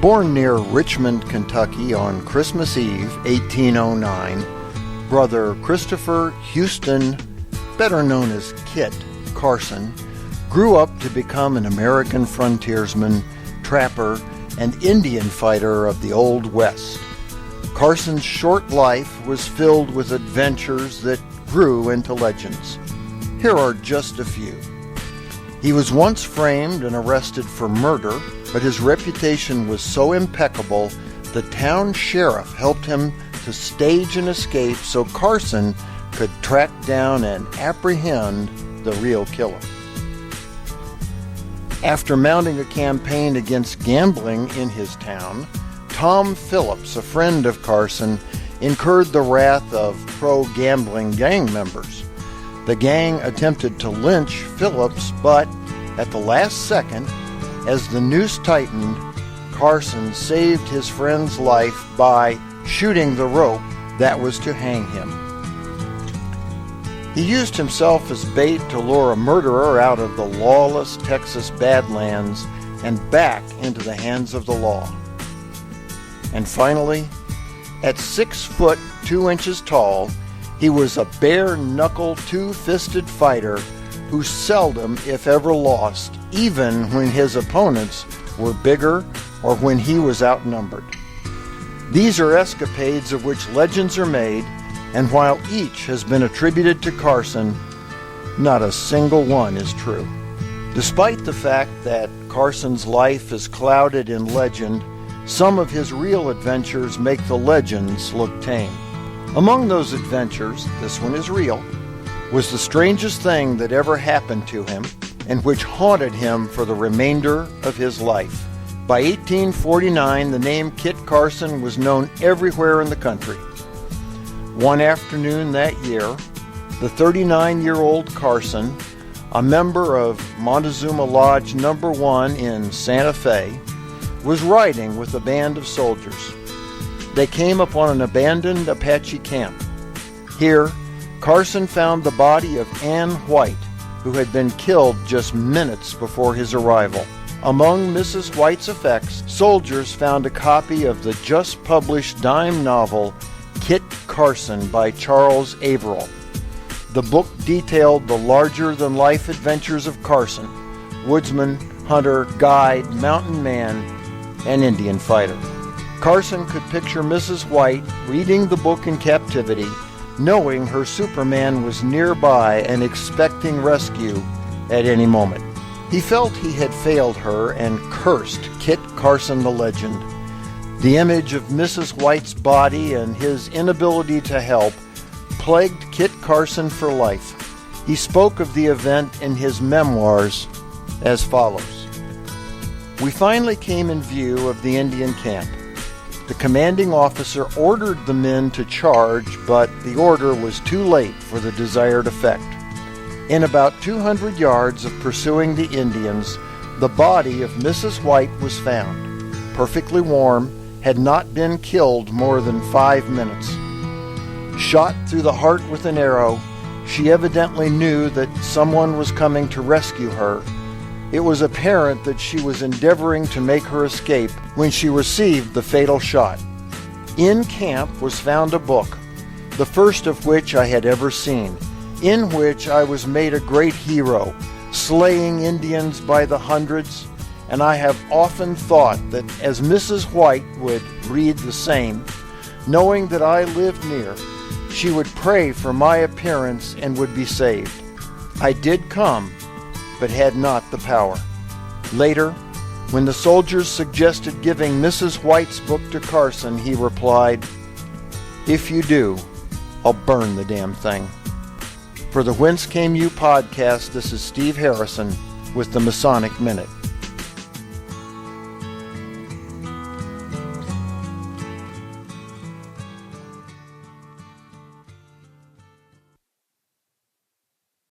Born near Richmond, Kentucky on Christmas Eve, 1809, Brother Christopher Houston, better known as Kit Carson, grew up to become an American frontiersman, trapper, and Indian fighter of the Old West. Carson's short life was filled with adventures that grew into legends. Here are just a few. He was once framed and arrested for murder, but his reputation was so impeccable, the town sheriff helped him to stage an escape so Carson could track down and apprehend the real killer. After mounting a campaign against gambling in his town, Tom Phillips, a friend of Carson, incurred the wrath of pro-gambling gang members. The gang attempted to lynch Phillips, but at the last second, as the noose tightened, Carson saved his friend's life by shooting the rope that was to hang him. He used himself as bait to lure a murderer out of the lawless Texas Badlands and back into the hands of the law. And finally, at 6 foot 2 inches tall, he was a bare-knuckle, two-fisted fighter who seldom, if ever, lost, even when his opponents were bigger or when he was outnumbered. These are escapades of which legends are made, and while each has been attributed to Carson, not a single one is true. Despite the fact that Carson's life is clouded in legend, some of his real adventures make the legends look tame. Among those adventures, this one is real, was the strangest thing that ever happened to him and which haunted him for the remainder of his life. By 1849, the name Kit Carson was known everywhere in the country. One afternoon that year, the 39-year-old Carson, a member of Montezuma Lodge No. 1 in Santa Fe, was riding with a band of soldiers. They came upon an abandoned Apache camp. Here, Carson found the body of Ann White, who had been killed just minutes before his arrival. Among Mrs. White's effects, soldiers found a copy of the just-published dime novel Kit Carson by Charles Averill. The book detailed the larger-than-life adventures of Carson, woodsman, hunter, guide, mountain man, and Indian fighter. Carson could picture Mrs. White reading the book in captivity, knowing her Superman was nearby and expecting rescue at any moment. He felt he had failed her and cursed Kit Carson the legend. The image of Mrs. White's body and his inability to help plagued Kit Carson for life. He spoke of the event in his memoirs as follows. We finally came in view of the Indian camp. The commanding officer ordered the men to charge, but the order was too late for the desired effect. In about 200 yards of pursuing the Indians, the body of Mrs. White was found. Perfectly warm, had not been killed more than 5 minutes. Shot through the heart with an arrow, she evidently knew that someone was coming to rescue her. It was apparent that she was endeavoring to make her escape when she received the fatal shot. In camp was found a book, the first of which I had ever seen, in which I was made a great hero, slaying Indians by the hundreds, and I have often thought that as Mrs. White would read the same, knowing that I lived near, she would pray for my appearance and would be saved. I did come, but had not the power. Later, when the soldiers suggested giving Mrs. White's book to Carson, he replied, "If you do, I'll burn the damn thing." For the Whence Came You podcast, this is Steve Harrison with the Masonic Minute.